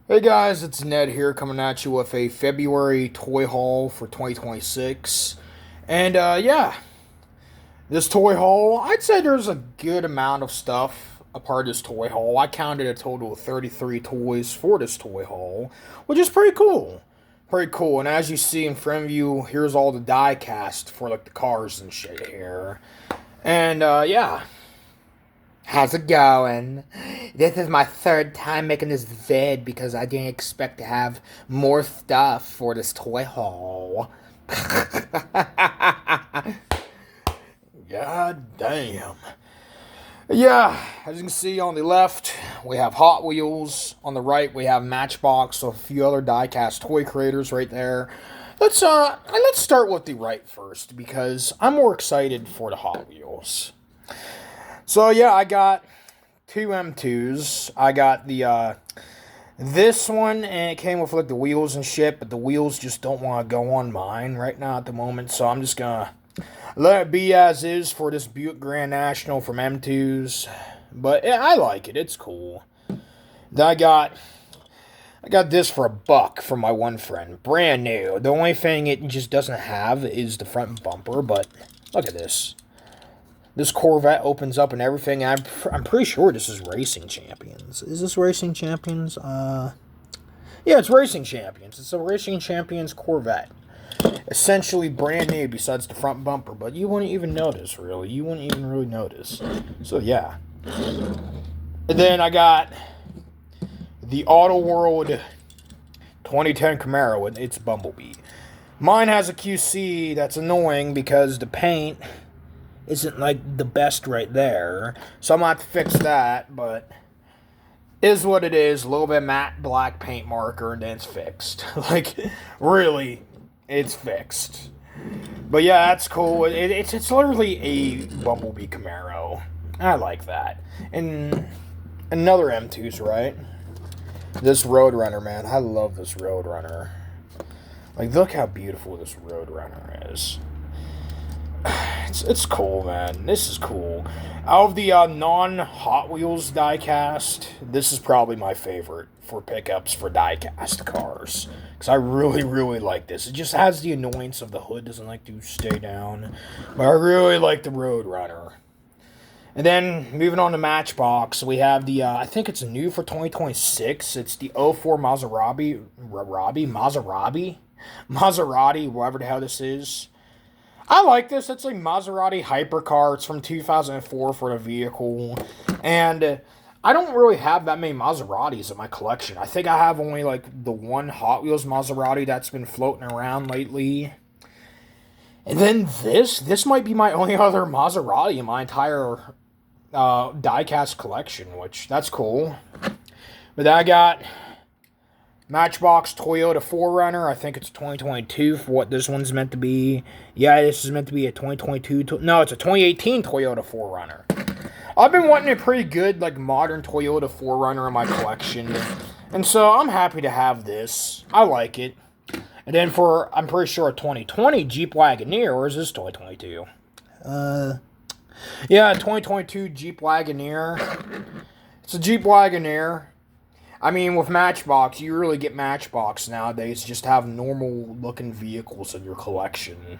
Hey guys, it's Ned here coming at you with a February toy haul for 2026. And yeah, this toy haul, I'd say there's a good amount of stuff a part of this toy haul. I counted a total of 33 toys for this toy haul, which is pretty cool. Pretty cool. And as you see in front of you, here's all the die cast for like the cars and shit here. And yeah, how's it going? This is my third time making this vid because I didn't expect to have more stuff for this toy haul. God damn. Yeah, as you can see on the left, we have Hot Wheels. On the right, we have Matchbox, so a few other die-cast toy creators right there. Let's start with the right first because I'm more excited for the Hot Wheels. So yeah, I got two M2s. I got the this one, and it came with like the wheels and shit, but the wheels just don't want to go on mine right now at the moment. So I'm just gonna let it be as is for this Buick Grand National from M2s. But yeah, I like it. It's cool. Then I got this for $1 from my one friend, brand new. The only thing it just doesn't have is the front bumper. But look at this. This Corvette opens up and everything. I'm pretty sure this is Racing Champions. Is this Racing Champions? Yeah, it's Racing Champions. It's a Racing Champions Corvette. Essentially brand new besides the front bumper, but you wouldn't even notice, really. You wouldn't even really notice. So, yeah. And then I got the Auto World 2010 Camaro, and it's Bumblebee. Mine has a QC that's annoying because the paint isn't like the best right there. So I'm gonna have to fix that, but is what it is. A little bit matte black paint marker and then it's fixed. Like, really, it's fixed. But yeah, that's cool. It's literally a Bumblebee Camaro. I like that. And another M2's right. This Roadrunner, man. I love this Roadrunner. Like, look how beautiful this Roadrunner is. It's cool, man. This is cool. Out of the non-Hot Wheels diecast, this is probably my favorite for pickups for diecast cars. Because I really, really like this. It just has the annoyance of the hood doesn't like to stay down. But I really like the Roadrunner. And then, moving on to Matchbox, we have the, I think it's new for 2026. It's the '04 Maserati, whatever the hell this is. I like this. It's a Maserati hypercar. It's from 2004 for the vehicle. And I don't really have that many Maseratis in my collection. I think I have only like the one Hot Wheels Maserati that's been floating around lately. And then this might be my only other Maserati in my entire diecast collection, which that's cool. But then I got Matchbox Toyota 4Runner. I think it's 2022 for what this one's meant to be. Yeah, this is meant to be a 2022. No, it's a 2018 Toyota 4Runner. I've been wanting a pretty good, like, modern Toyota 4Runner in my collection. And so I'm happy to have this. I like it. And then for, I'm pretty sure, a 2020 Jeep Wagoneer, or is this 2022? Yeah, 2022 Jeep Wagoneer. It's a Jeep Wagoneer. I mean, with Matchbox, you really get Matchbox nowadays. Just have normal looking vehicles in your collection.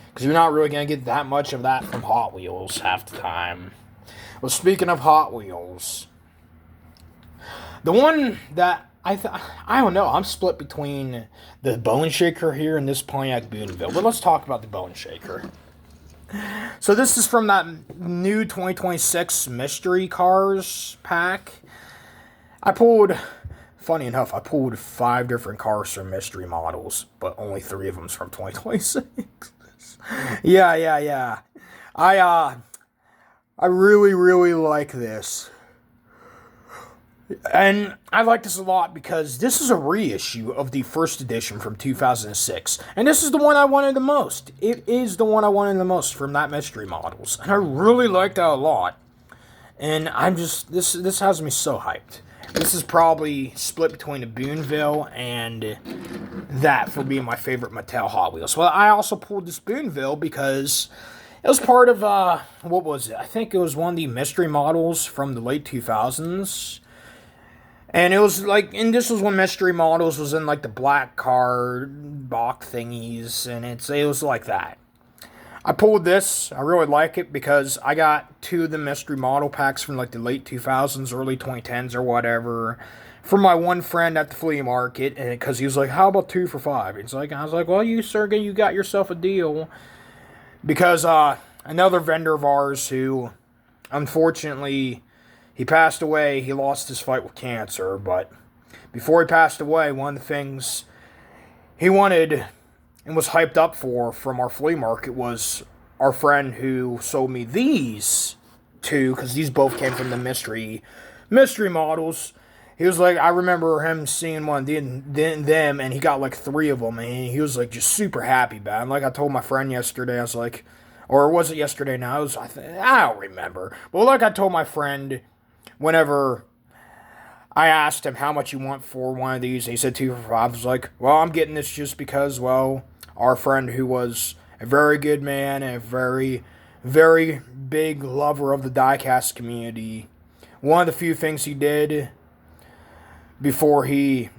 Because you're not really going to get that much of that from Hot Wheels half the time. Well, speaking of Hot Wheels, the one that I don't know, I'm split between the Bone Shaker here and this Pontiac Boonville. But let's talk about the Bone Shaker. So this is from that new 2026 Mystery Cars pack. Funny enough, I pulled 5 different cars from mystery models, but only 3 of them's from 2026. Yeah. I really, really like this. And I like this a lot because this is a reissue of the first edition from 2006. And this is the one I wanted the most. It is the one I wanted the most from that mystery models. And I really like that a lot. And I'm just, this has me so hyped. This is probably split between the Boonville and that for being my favorite Mattel Hot Wheels. Well, I also pulled this Boonville because it was part of, what was it? I think it was one of the mystery models from the late 2000s. And it was like, and this was when Mystery Models was in like the black card box thingies, and it was like that. I pulled this. I really like it because I got two of the mystery model packs from like the late 2000s, early 2010s, or whatever, from my one friend at the flea market, and because he was like, "How about 2 for $5?" I was like, "Well, you sir, you got yourself a deal," because another vendor of ours who, unfortunately, he passed away. He lost his fight with cancer, but before he passed away, one of the things he wanted and was hyped up for from our flea market was our friend who sold me these two, because these both came from the mystery models. He was like, I remember him seeing one of them, and he got like three of them, and he was like just super happy about it. And like I told my friend yesterday, I was like, or was it yesterday now? I don't remember. But like I told my friend, whenever I asked him how much you want for one of these, and he said 2 for $5. I was like, well, I'm getting this just because, well, our friend who was a very good man and a very, very big lover of the diecast community, one of the few things he did before he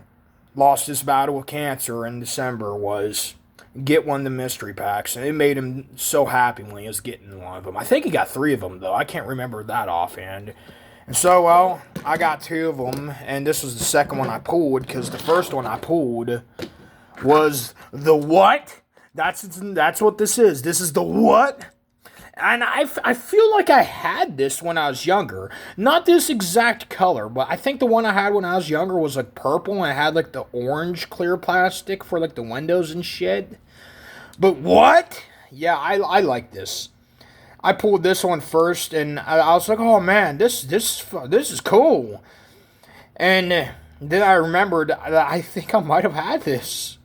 lost his battle with cancer in December was get one of the mystery packs, and it made him so happy when he was getting one of them. I think he got three of them, though. I can't remember that offhand. And so, well, I got two of them, and this was the second one I pulled, because the first one I pulled was the what? That's what this is. This is the what? And I feel like I had this when I was younger. Not this exact color, but I think the one I had when I was younger was like purple, and it had like the orange clear plastic for like the windows and shit. But what? Yeah, I like this. I pulled this one first, and I was like, oh man, this is cool. And then I remembered that I think I might have had this.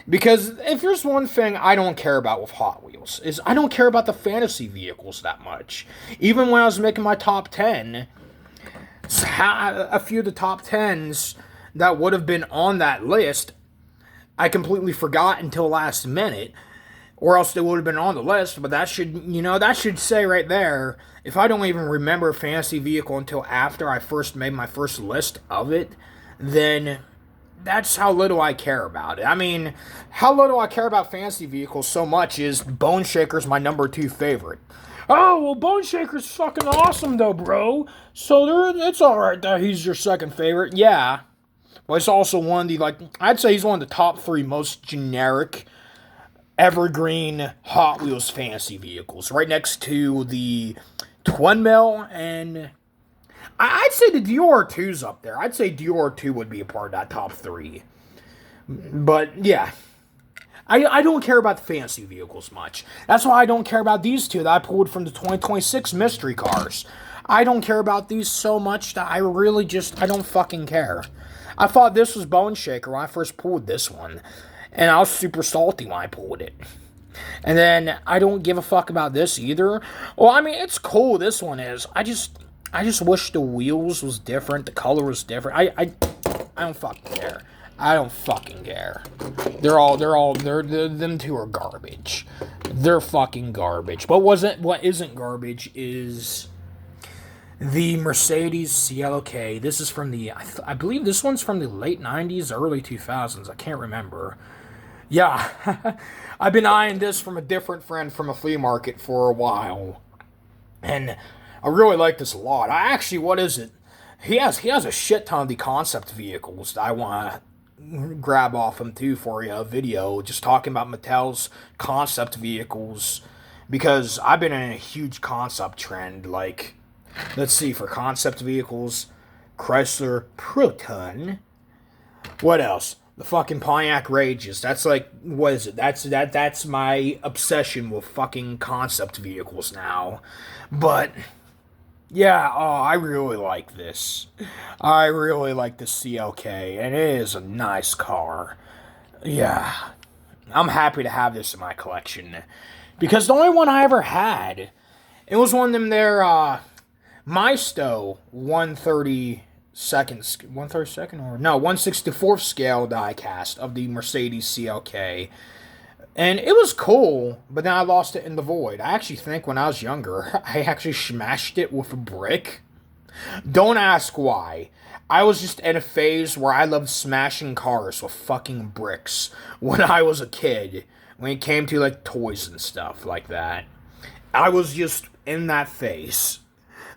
Because if there's one thing I don't care about with Hot Wheels, is I don't care about the fantasy vehicles that much. Even when I was making my top 10, a few of the top 10s that would have been on that list, I completely forgot until last minute. Or else they would have been on the list, but that should say right there, if I don't even remember a fantasy vehicle until after I first made my first list of it, then that's how little I care about it. I mean, how little I care about fantasy vehicles so much is Bone Shaker's my number 2 favorite. Oh, well, Bone Shaker's fucking awesome though, bro. So it's alright that he's your second favorite. Yeah. But it's also one of the, I'd say he's one of the top 3 most generic evergreen Hot Wheels fantasy vehicles, right next to the Twin Mill, and I'd say the Dior 2's up there. I'd say Dior 2 would be a part of that top 3. But yeah, I don't care about the fantasy vehicles much. That's why I don't care about these two that I pulled from the 2026 mystery cars. I don't care about these so much that I don't fucking care. I thought this was Bone Shaker when I first pulled this one. And I was super salty when I pulled it. And then I don't give a fuck about this either. Well, I mean, it's cool, this one is. I just wish the wheels was different, the color was different. I don't fucking care. I don't fucking care. Them two are garbage. They're fucking garbage. But what isn't garbage is the Mercedes CLK. This is from I believe this one's from the late 90s, early 2000s. I can't remember. Yeah, I've been eyeing this from a different friend from a flea market for a while, and I really like this a lot. What is it? He has a shit ton of the concept vehicles that I want to grab off him too for a video, just talking about Mattel's concept vehicles, because I've been in a huge concept trend. Like, let's see, for concept vehicles, Chrysler Proton. What else? The fucking Pontiac Rages. That's like, what is it? That's my obsession with fucking concept vehicles now. But yeah, I really like this. I really like the CLK, and it is a nice car. Yeah, I'm happy to have this in my collection, because the only one I ever had, it was one of them there, Maisto 164th scale diecast of the Mercedes CLK. And it was cool, but then I lost it in the void. I actually think when I was younger, I actually smashed it with a brick. Don't ask why. I was just in a phase where I loved smashing cars with fucking bricks when I was a kid. When it came to like toys and stuff like that, I was just in that phase,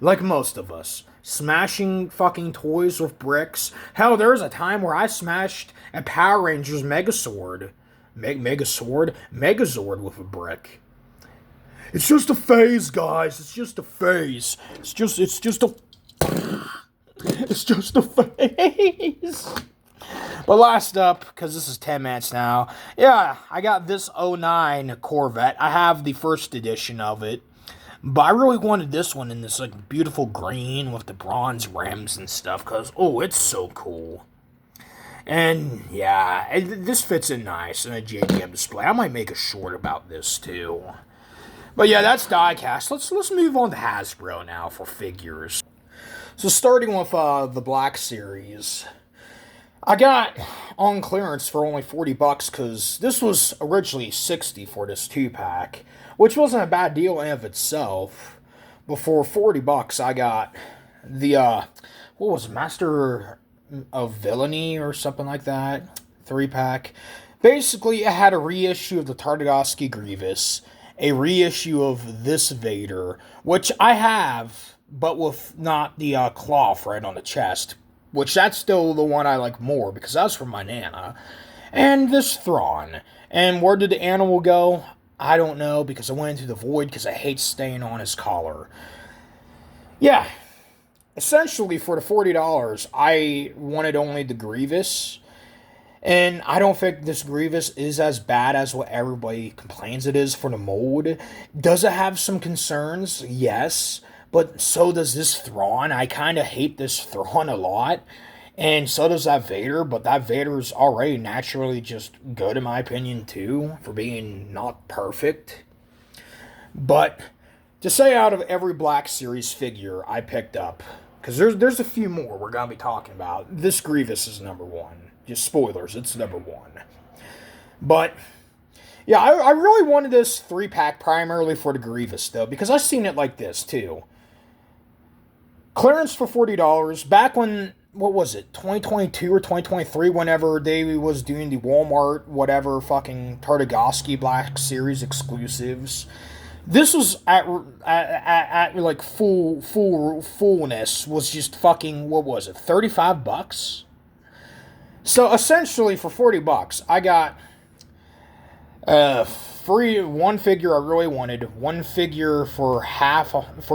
like most of us, smashing fucking toys with bricks. Hell, there was a time where I smashed a Power Rangers Megazord, Megazord with a brick. It's just a phase, guys. It's just a phase. It's just a phase. But last up, because this is 10 minutes now, yeah, I got this '09 Corvette. I have the first edition of it, but I really wanted this one in this like beautiful green with the bronze rims and stuff, because, oh, it's so cool. And, yeah, this fits in nice in a JDM display. I might make a short about this, too. But, yeah, that's diecast. Let's move on to Hasbro now for figures. So, starting with the Black Series, I got on clearance for only $40 because this was originally $60 for this 2-pack, which wasn't a bad deal in of itself. But for $40, I got the what was it, Master of Villainy or something like that 3-pack. Basically, it had a reissue of the Tartakovsky Grievous, a reissue of this Vader, which I have, but with not the cloth right on the chest. Which that's still the one I like more, because that's from my Nana. And this Thrawn. And where did the animal go? I don't know, because I went into the void, because I hate staying on his collar. Yeah. Essentially, for the $40, I wanted only the Grievous. And I don't think this Grievous is as bad as what everybody complains it is for the mold. Does it have some concerns? Yes. But so does this Thrawn. I kind of hate this Thrawn a lot. And so does that Vader. But that Vader's already naturally just good in my opinion too. For being not perfect. But to say out of every Black Series figure I picked up. Because there's a few more we're going to be talking about. This Grievous is number one. Just spoilers. It's number one. But yeah, I really wanted this 3-pack primarily for the Grievous though. Because I've seen it like this too. Clearance for $40 back when, what was it, 2022 or 2023, whenever they was doing the Walmart whatever fucking Tartakovsky Black Series exclusives. This was at like fullness was just fucking, what was it, $35? So essentially for $40 I got free one figure I really wanted, one figure for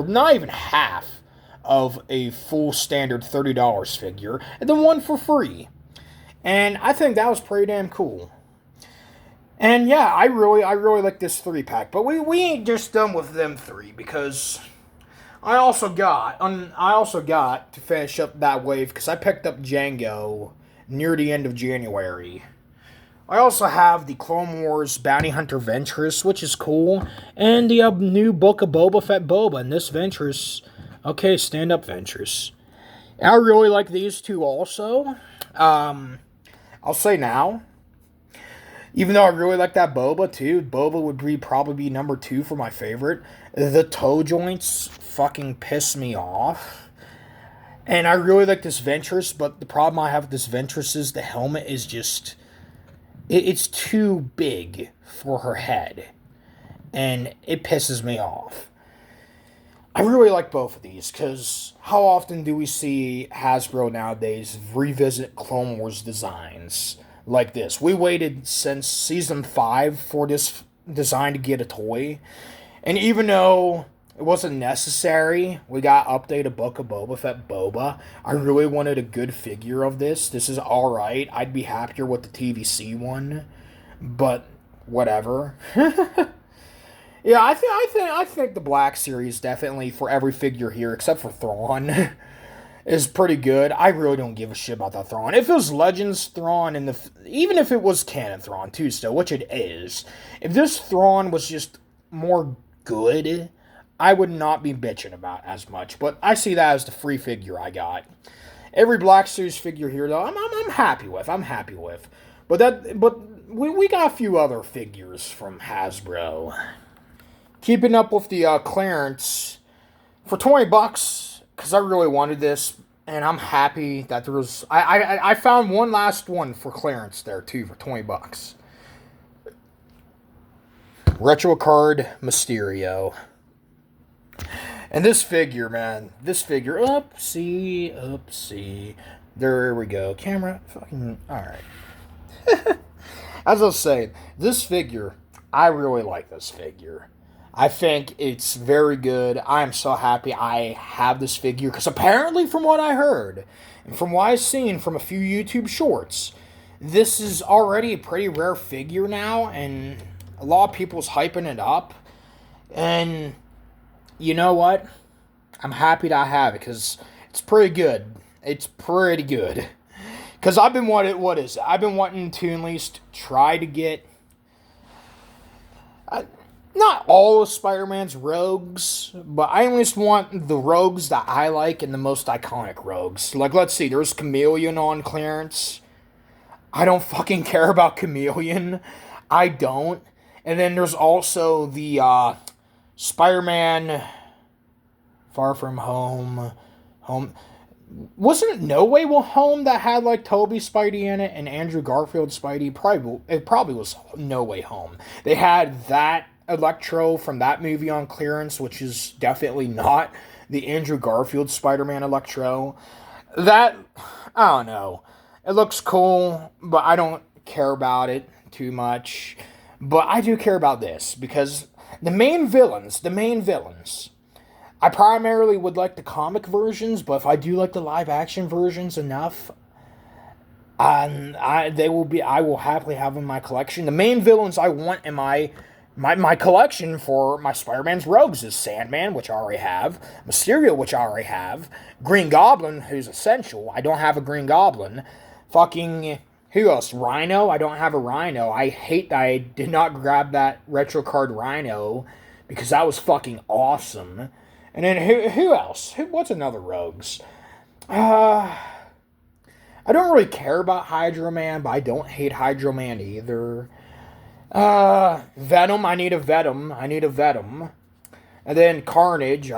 not even half of a full standard $30 figure, and then one for free. And I think that was pretty damn cool. And yeah, I really like this 3-pack. But we ain't just done with them 3, because I also got to finish up that wave, because I picked up Jango near the end of January. I also have the Clone Wars Bounty Hunter Ventress, which is cool, and the new Book of Boba Fett Boba, and this Ventress. Okay, stand up, Ventress. I really like these two also. I'll say now, even though I really like that Boba too, Boba would probably be number 2 for my favorite. The toe joints fucking piss me off. And I really like this Ventress, but the problem I have with this Ventress is the helmet is just, it's too big for her head. And it pisses me off. I really like both of these, because how often do we see Hasbro nowadays revisit Clone Wars designs like this? We waited since Season 5 for this design to get a toy, and even though it wasn't necessary, we got updated Book of Boba Fett Boba. I really wanted a good figure of this. This is alright. I'd be happier with the TVC one, but whatever. Yeah, I think the Black Series definitely for every figure here, except for Thrawn, is pretty good. I really don't give a shit about that Thrawn. If it was Legends Thrawn, even if it was Canon Thrawn too, still, which it is, if this Thrawn was just more good, I would not be bitching about as much. But I see that as the free figure I got. Every Black Series figure here, though, I'm happy with. But we got a few other figures from Hasbro. Keeping up with the clearance for $20, because I really wanted this. And I'm happy that there was. I found one last one for clearance there too for $20. Retro card Mysterio. And this figure, man, oopsie. There we go. Camera, fucking, alright. As I was saying, this figure, I really like this figure. I think it's very good. I am so happy I have this figure because apparently, from what I heard and from what I've seen from a few YouTube shorts, this is already a pretty rare figure now, and a lot of people's hyping it up. And you know what? I'm happy that I have it because it's pretty good. It's pretty good. Because I've been I've been wanting to at least try to get not all of Spider-Man's rogues, but I at least want the rogues that I like and the most iconic rogues. Like, let's see, there's Chameleon on clearance. I don't fucking care about Chameleon. I don't. And then there's also the Spider-Man Far From Home. Wasn't it No Way Home that had like Toby Spidey in it and Andrew Garfield Spidey? It probably was No Way Home. They had that Electro from that movie on clearance, which is definitely not the Andrew Garfield Spider-Man Electro. That, I don't know. It looks cool, but I don't care about it too much. But I do care about this because the main villains, I primarily would like the comic versions, but if I do like the live action versions enough, I will happily have in my collection. The main villains I want in my collection for my Spider-Man's rogues is Sandman, which I already have, Mysterio, which I already have, Green Goblin, who's essential. I don't have a Green Goblin. Fucking, who else? Rhino? I don't have a Rhino. I hate that I did not grab that retro card Rhino because that was fucking awesome. And then who else? What's another rogues? I don't really care about Hydro Man, but I don't hate Hydro Man either. Venom, I need a Venom. And then Carnage,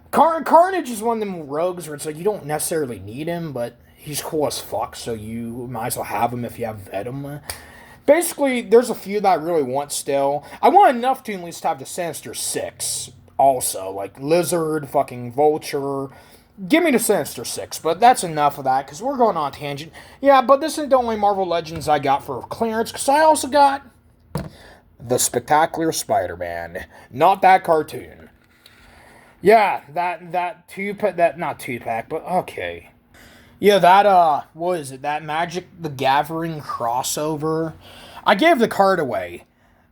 Carnage is one of them rogues where it's like you don't necessarily need him, but he's cool as fuck, so you might as well have him if you have Venom. Basically, there's a few that I really want still. I want enough to at least have the Sinister Six also, like Lizard, fucking Vulture. Give me the Sinister Six, but that's enough of that, because we're going on a tangent. Yeah, but this isn't the only Marvel Legends I got for clearance, because I also got the Spectacular Spider-Man. Not that cartoon. Yeah, that two-pack, not two-pack, but okay. Yeah, that, what is it, that Magic the Gathering crossover. I gave the card away.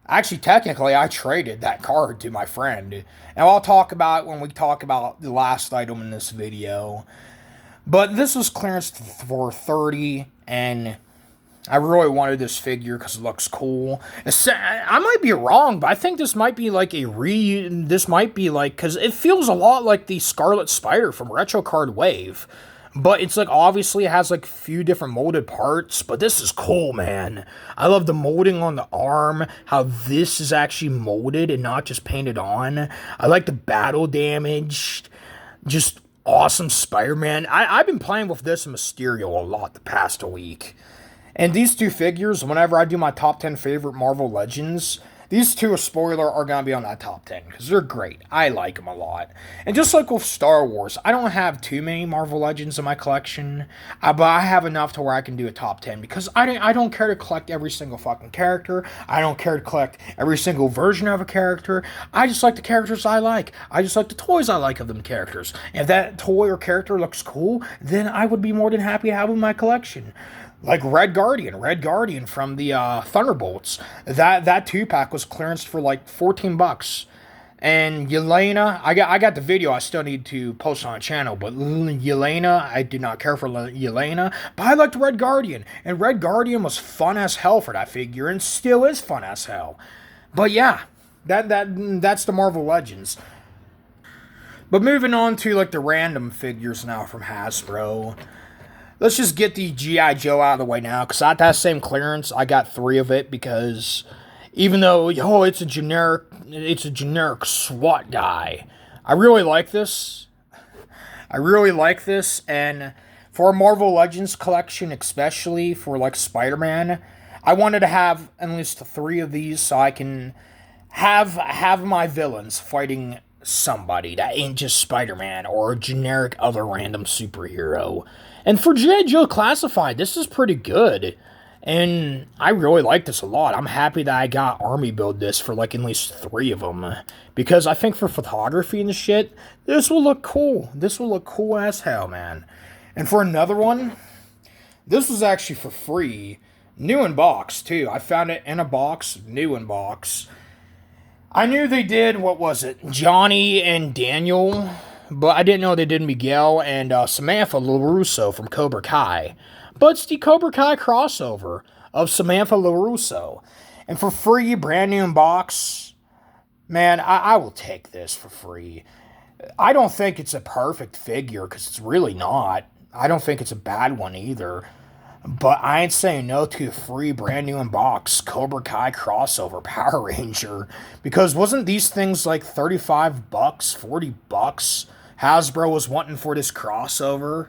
Actually, technically, I traded that card to my friend. And I'll talk about it when we talk about the last item in this video. But this was clearance for $30, and I really wanted this figure because it looks cool. I might be wrong, but I think this might be like because it feels a lot like the Scarlet Spider from Retro Card Wave. But it's like, obviously it has like a few different molded parts, but this is cool, man. I love the molding on the arm, how this is actually molded and not just painted on. I like the battle damage, just awesome Spider-Man. I've been playing with this and Mysterio a lot the past week. And these two figures, whenever I do my top 10 favorite Marvel Legends, these two, a spoiler, are going to be on that top 10, because they're great. I like them a lot. And just like with Star Wars, I don't have too many Marvel Legends in my collection, but I have enough to where I can do a top 10, because I don't care to collect every single fucking character. I don't care to collect every single version of a character. I just like the characters I like. I just like the toys I like of them characters. If that toy or character looks cool, then I would be more than happy to have them in my collection. Like Red Guardian from the Thunderbolts. That 2-pack was clearanced for like $14. And Yelena, I got the video. I still need to post on a channel. But Yelena, I did not care for Yelena. But I liked Red Guardian. And Red Guardian was fun as hell for that figure. And still is fun as hell. But yeah, that's the Marvel Legends. But moving on to like the random figures now from Hasbro. Let's just get the G.I. Joe out of the way now, because at that same clearance, I got 3 of it, because even though, it's a generic SWAT guy, I really like this. I really like this, and for a Marvel Legends collection, especially for like Spider-Man, I wanted to have at least three of these so I can have my villains fighting somebody that ain't just Spider-Man or a generic other random superhero. And for G.I. Joe Classified, this is pretty good. And I really like this a lot. I'm happy that I got Army build this for like at least three of them. Because I think for photography and shit, this will look cool. This will look cool as hell, man. And for another one, this was actually for free. New in box, too. I found it in a box, new in box. I knew they did, what was it, Johnny and Daniel, but I didn't know they did Miguel and Samantha LaRusso from Cobra Kai. But it's the Cobra Kai crossover of Samantha LaRusso. And for free, brand new in box, man, I will take this for free. I don't think it's a perfect figure, because it's really not. I don't think it's a bad one either. But I ain't saying no to a free brand new in box Cobra Kai crossover Power Ranger. Because wasn't these things like $35, $40 Hasbro was wanting for this crossover?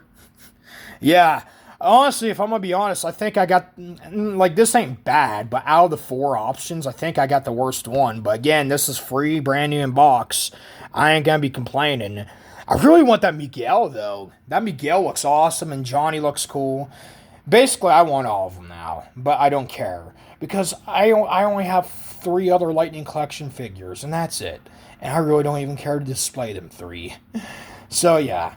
Yeah, honestly, if I'm gonna be honest, I think I got, like, this ain't bad, but out of the four options, I think I got the worst one. But again, this is free, brand new in box. I ain't gonna be complaining. I really want that Miguel, though. That Miguel looks awesome, and Johnny looks cool. Basically, I want all of them now, but I don't care. Because I only have three other Lightning Collection figures, and that's it. And I really don't even care to display them three. So, yeah.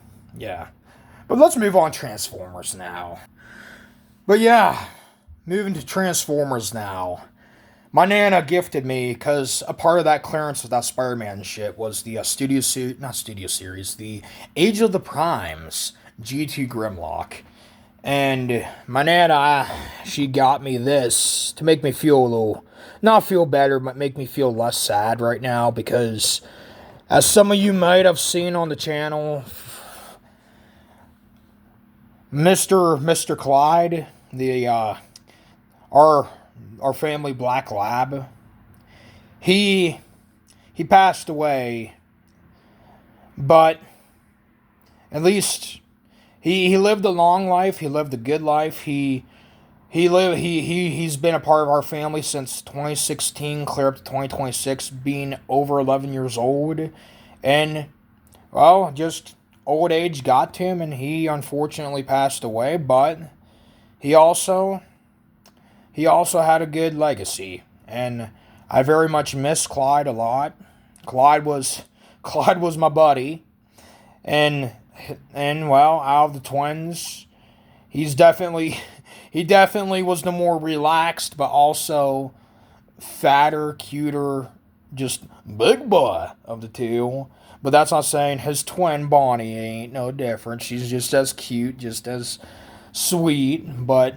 But let's move on to Transformers now. But yeah, moving to Transformers now. My Nana gifted me, because a part of that clearance with that Spider-Man shit was the the Age of the Primes G2 Grimlock. And my Nana, she got me this to make me feel a little, not feel better, but make me feel less sad right now, because as some of you might have seen on the channel, Mr. Clyde, the our family black lab, he passed away, but at least he lived a long life. He lived a good life. He's been a part of our family since 2016, clear up to 2026, being over 11 years old, and well, just old age got to him, and he unfortunately passed away. But he also had a good legacy, and I very much miss Clyde a lot. Clyde was my buddy, and well, out of the twins, he definitely was the more relaxed, but also fatter, cuter, just big boy of the two. But that's not saying his twin Bonnie ain't no different. She's just as cute, just as sweet. But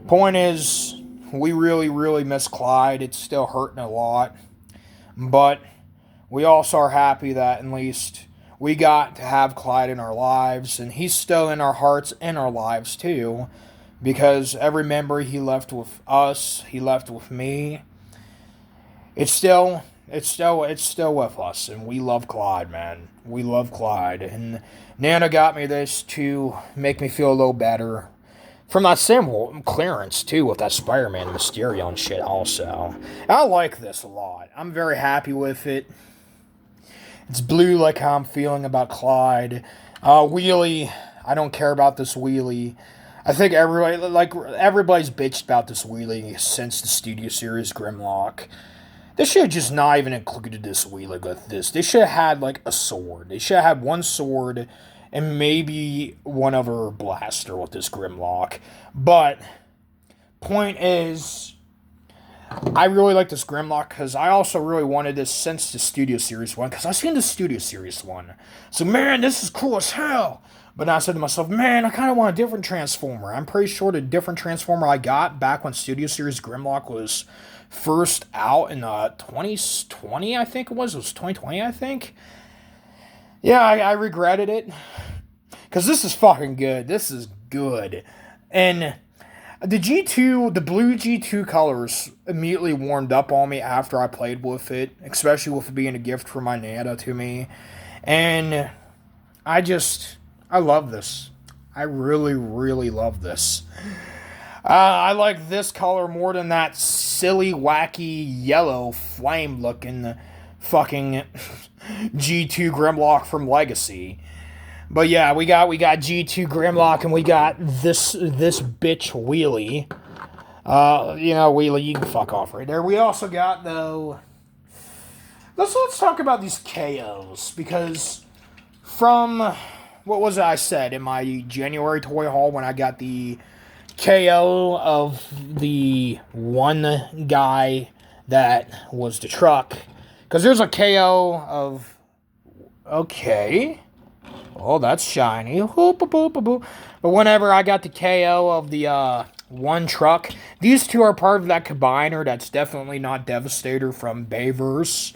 point is, we really, really miss Clyde. It's still hurting a lot. But we also are happy that at least we got to have Clyde in our lives. And he's still in our hearts and our lives too. Because every member he left with us, he left with me. It's still with us, and we love Clyde, man. We love Clyde, and Nana got me this to make me feel a little better. From that same clearance, too, with that Spider-Man Mysterio and shit, also. I like this a lot. I'm very happy with it. It's blue like how I'm feeling about Clyde. Wheelie, I don't care about this Wheelie. I think everybody's bitched about this Wheelie since the Studio Series Grimlock. They should have just not even included this Wheelie with this. They should have had, like, a sword. They should have had one sword and maybe one other blaster with this Grimlock. But, point is, I really like this Grimlock, because I also really wanted this since the Studio Series one, because I've seen the Studio Series one. So, man, this is cool as hell. But now I said to myself, man, I kind of want a different Transformer. I'm pretty sure the different Transformer I got back when Studio Series Grimlock was first out in 2020, I think it was. It was 2020, I think. Yeah, I regretted it. Because this is fucking good. This is good. And the G2, the blue G2 colors immediately warmed up on me after I played with it. Especially with it being a gift from my Nana to me. And I love this. I really, really love this. I like this color more than that silly, wacky, yellow, flame-looking fucking G2 Grimlock from Legacy. But yeah, we got G2 Grimlock and we got this bitch Wheelie. Wheelie, you can fuck off right there. We also got though. Let's talk about these KOs because from what was it I said in my January toy haul when I got the KO of the one guy that was the truck. Because there's a KO of... Okay. Oh, that's shiny. But whenever I got the KO of the one truck, these two are part of that combiner that's definitely not Devastator from Bayverse.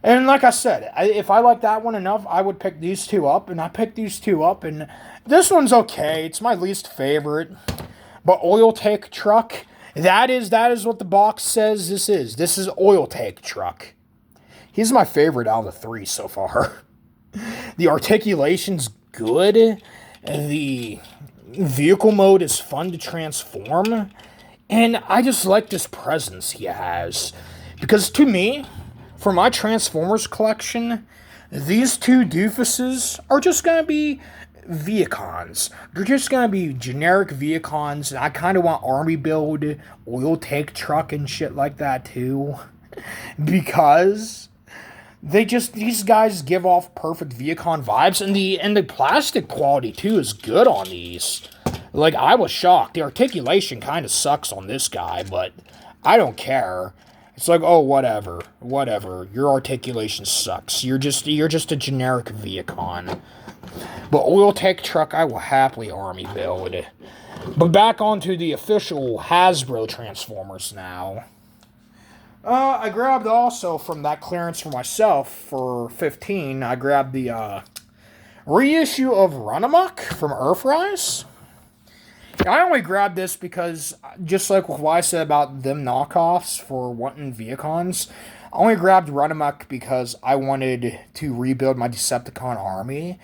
And like I said, if I like that one enough, I would pick these two up. And I picked these two up. And this one's okay. It's my least favorite. But Oil Tank Truck, that is what the box says this is. This is Oil Tank Truck. He's my favorite out of the three so far. The articulation's good. The vehicle mode is fun to transform. And I just like this presence he has. Because to me, for my Transformers collection, these two doofuses are just going to be Viacons. They're just going to be generic Viacons. And I kind of want army build, oil tank truck and shit like that too. Because these guys give off perfect Viacon vibes. And the plastic quality too is good on these. Like, I was shocked. The articulation kind of sucks on this guy, but I don't care. It's like, oh, whatever. Your articulation sucks. You're just a generic Viacon. But Oil Tank Truck, I will happily army build. But back onto the official Hasbro Transformers now. I grabbed also from that clearance for myself for $15. I grabbed the reissue of Runamuck from Earthrise. I only grabbed this because, just like what I said about them knockoffs for wanting Viacons, I only grabbed Runamuck because I wanted to rebuild my Decepticon army.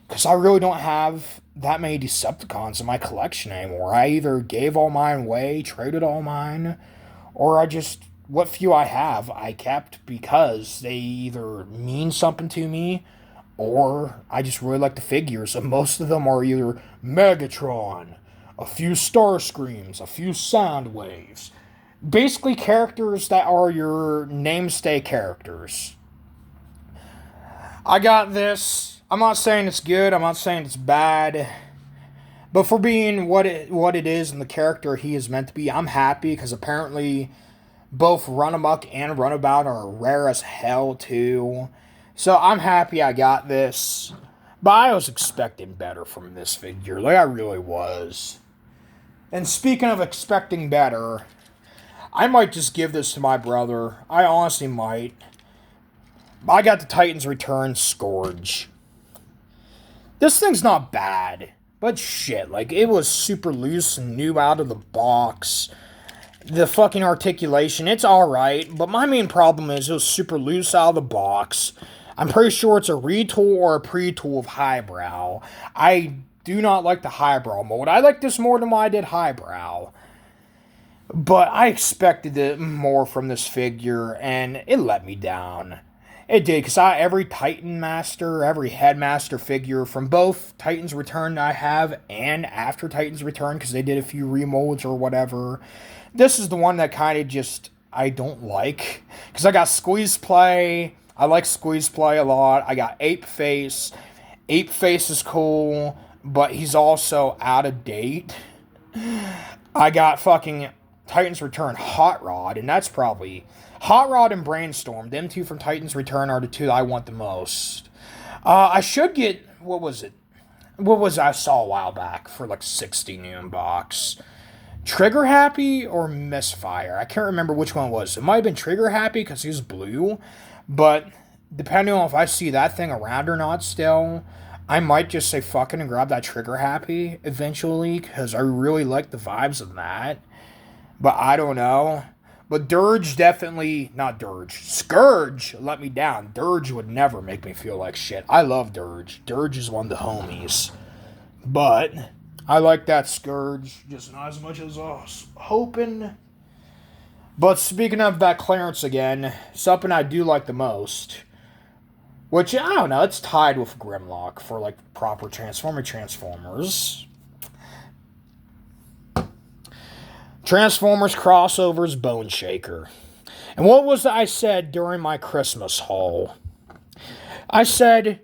Because I really don't have that many Decepticons in my collection anymore. I either gave all mine away, traded all mine, or what few I have, I kept because they either mean something to me, or I just really like the figures. And most of them are either Megatron, a few Starscreams, a few Soundwaves. Basically characters that are your namestay characters. I got this. I'm not saying it's good, I'm not saying it's bad. But for being what it is and the character he is meant to be, I'm happy because apparently both Runamuck and Runabout are rare as hell too. So I'm happy I got this. But I was expecting better from this figure. Like, I really was. And speaking of expecting better, I might just give this to my brother. I honestly might. I got the Titans Return Scourge. This thing's not bad, but shit, like, it was super loose and new out of the box. The fucking articulation, it's alright, but my main problem is it was super loose out of the box. I'm pretty sure it's a retool or a pre-tool of Highbrow. I do not like the Highbrow mode. I like this more than what I did Highbrow. But I expected it more from this figure, and it let me down. It did, because every Titan Master, every Headmaster figure from both Titans Return I have and after Titans Return, because they did a few remolds or whatever, this is the one that kind of just, I don't like. Because I got Squeeze Play. I like Squeeze Play a lot. I got Ape Face. Ape Face is cool, but he's also out of date. I got fucking Titans Return Hot Rod, and that's probably... Hot Rod and Brainstorm, them two from Titans Return are the two that I want the most. I should get, what was it? What was I saw a while back for like 60 new in box? Trigger Happy or Misfire? I can't remember which one it was. It might have been Trigger Happy because he was blue, but depending on if I see that thing around or not still, I might just say fucking and grab that Trigger Happy eventually because I really like the vibes of that. But I don't know. But Dirge definitely, not Dirge, Scourge let me down. Dirge would never make me feel like shit. I love Dirge. Dirge is one of the homies. But I like that Scourge just not as much as I was hoping. But speaking of that Clarence again, something I do like the most, which, I don't know, it's tied with Grimlock for, like, proper Transformers. Transformers crossovers Bone Shaker. And what was I said during my Christmas haul? I said,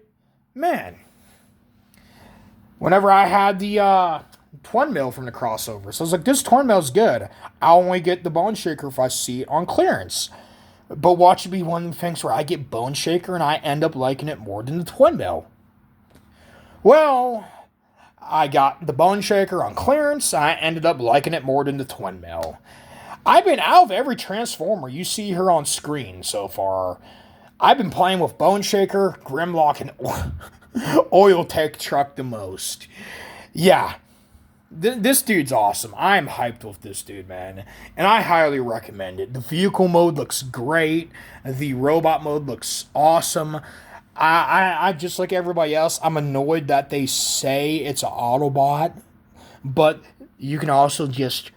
man, whenever I had the Twin Mill from the crossover, so I was like, this Twin Mill's good. I'll only get the Bone Shaker if I see it on clearance. But watch it be one of the things where I get Bone Shaker and I end up liking it more than the Twin Mill. Well, I got the Bone Shaker on clearance. I ended up liking it more than the Twin Mill. I've been out of every Transformer you see here on screen so far. I've been playing with Bone Shaker, Grimlock, and Oil Tank Truck the most. Yeah. This dude's awesome. I am hyped with this dude, man. And I highly recommend it. The vehicle mode looks great. The robot mode looks awesome. I just like everybody else, I'm annoyed that they say it's an Autobot. But you can also just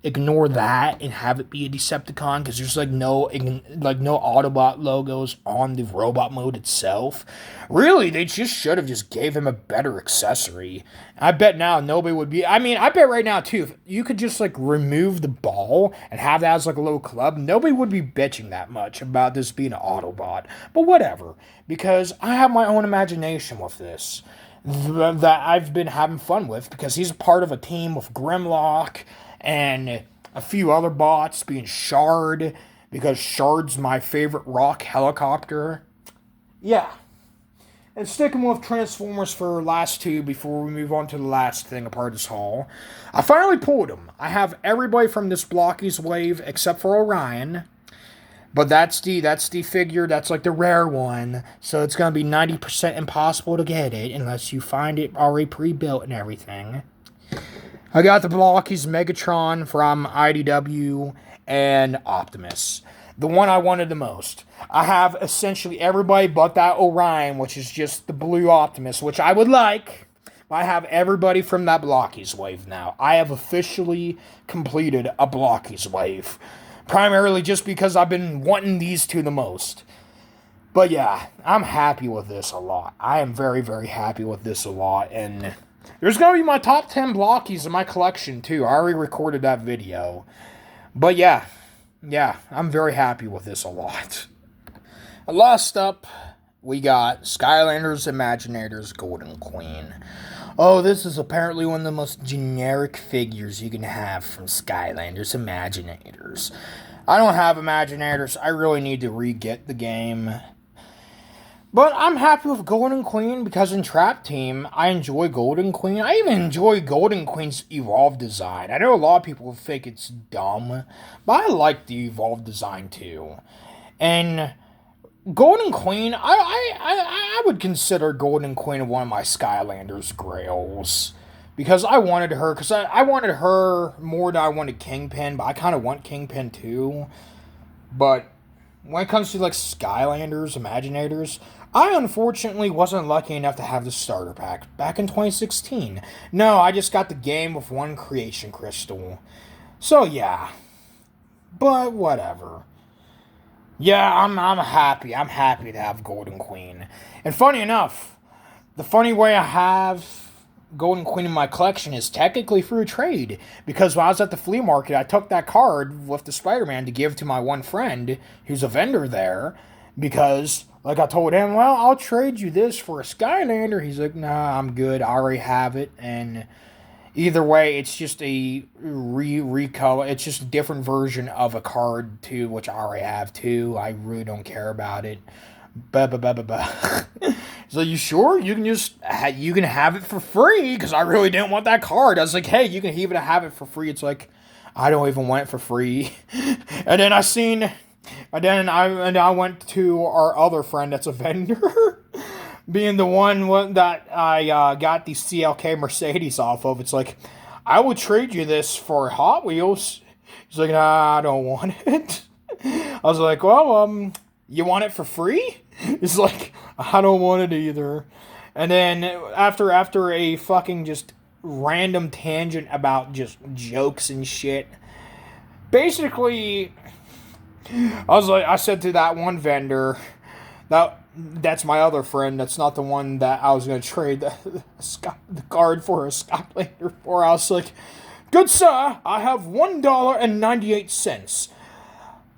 ignore that and have it be a Decepticon, because there's no Autobot logos on the robot mode itself. Really, they just should have just gave him a better accessory. I bet now nobody would be. I mean, I bet right now too, if you could just remove the ball and have that as a little club, nobody would be bitching that much about this being an Autobot. But whatever, because I have my own imagination with this that I've been having fun with, because he's part of a team with Grimlock and a few other bots, being Shard, because Shard's my favorite rock helicopter. Yeah. And sticking with Transformers for last two before we move on to the last thing, a part of this haul. I finally pulled them. I have everybody from this Blockies wave except for Orion. But that's the figure, that's the rare one. So it's going to be 90% impossible to get it unless you find it already pre-built and everything. I got the Blockies Megatron from IDW and Optimus. The one I wanted the most. I have essentially everybody but that Orion, which is just the blue Optimus, which I would like. I have everybody from that Blockies wave now. I have officially completed a Blockies wave. Primarily just because I've been wanting these two the most. But yeah, I'm happy with this a lot. I am very, very happy with this a lot. And there's going to be my top 10 Blockies in my collection too. I already recorded that video. But yeah, I'm very happy with this a lot. Last up, we got Skylanders Imaginators Golden Queen. Oh, this is apparently one of the most generic figures you can have from Skylanders Imaginators. I don't have Imaginators. I really need to re-get the game. But I'm happy with Golden Queen because in Trap Team, I enjoy Golden Queen. I even enjoy Golden Queen's Evolved design. I know a lot of people think it's dumb, but I like the Evolved design too. And Golden Queen, I would consider Golden Queen one of my Skylanders grails. Because I wanted her, I wanted her more than I wanted Kingpin, but I kind of want Kingpin too. But when it comes to Skylanders, Imaginators, I unfortunately wasn't lucky enough to have the starter pack back in 2016. No, I just got the game with one creation crystal. So yeah. But whatever. Yeah, I'm happy. I'm happy to have Golden Queen. And funny enough, the funny way I have Golden Queen in my collection is technically through trade. Because when I was at the flea market, I took that card with the Spider-Man to give to my one friend who's a vendor there. Because, I told him, well, I'll trade you this for a Skylander. He's like, nah, I'm good. I already have it. And either way, it's just a recolor. It's just a different version of a card, too, which I already have, too. I really don't care about it. So you sure? You can have it for free, because I really didn't want that card. I was like, hey, you can even have it for free. It's like, I don't even want it for free. And then I went to our other friend that's a vendor, being the one that I got the CLK Mercedes off of. It's like, I will trade you this for Hot Wheels. He's like, nah, I don't want it. I was like, well, you want it for free? He's like, I don't want it either. And then after a fucking just random tangent about just jokes and shit, basically, I said to that one vendor, that's my other friend. That's not the one that I was going to trade the card for a Skylander for. I was like, good sir, I have $1.98.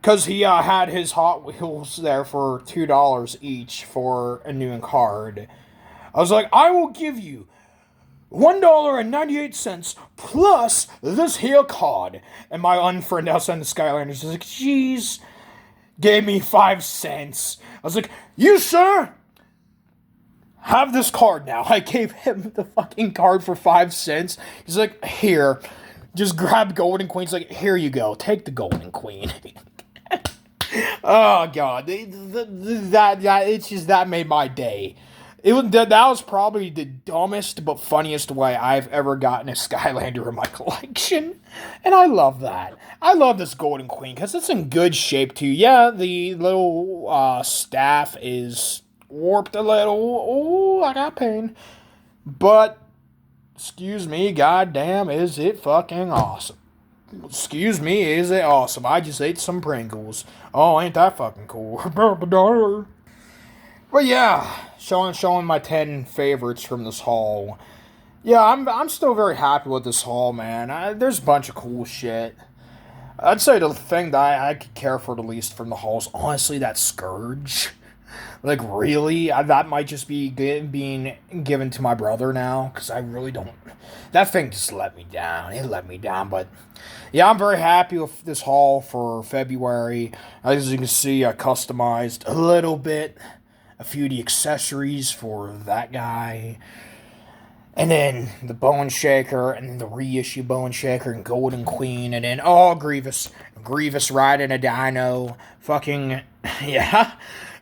Because he had his Hot Wheels there for $2 each for a new card. I was like, I will give you $1.98 plus this here card. And my unfriend outside the Skylander is like, jeez, gave me 5 cents. I was like, you, sir, have this card now. I gave him the fucking card for 5 cents. He's like, here, just grab Golden Queen. He's like, here you go, take the Golden Queen. Oh god, that made my day. That was probably the dumbest but funniest way I've ever gotten a Skylander in my collection, and I love that. I love this Golden Queen because it's in good shape too. Yeah, the little staff is warped a little. Oh, I got pain. But excuse me, goddamn, is it fucking awesome? Excuse me, is it awesome? I just ate some Pringles. Oh, ain't that fucking cool? But yeah, showing my 10 favorites from this haul. Yeah, I'm still very happy with this haul, man. There's a bunch of cool shit. I'd say the thing that I could care for the least from the haul is honestly that Scourge. Like, really? That might just be being given to my brother now, because I really don't... That thing just let me down. It let me down, but... Yeah, I'm very happy with this haul for February. As you can see, I customized a little bit. A few of the accessories for that guy. And then the Bone Shaker, and then the reissue Bone Shaker, and Golden Queen, and then, Grievous. Grievous riding a dino. Fucking... Yeah...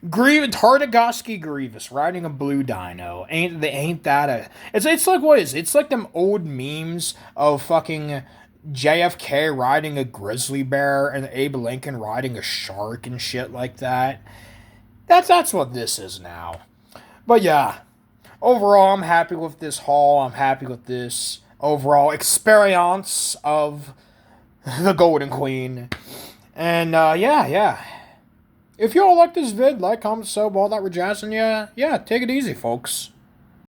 Tartagoski Grievous riding a blue dino. Ain't that a... It's like, what is it? It's like them old memes of fucking JFK riding a grizzly bear and Abe Lincoln riding a shark and shit like that. That's what this is now. But yeah, overall, I'm happy with this haul. I'm happy with this overall experience of the Golden Queen. And yeah. If y'all like this vid, like, comment, sub, all that we're jazzing, yeah, take it easy, folks.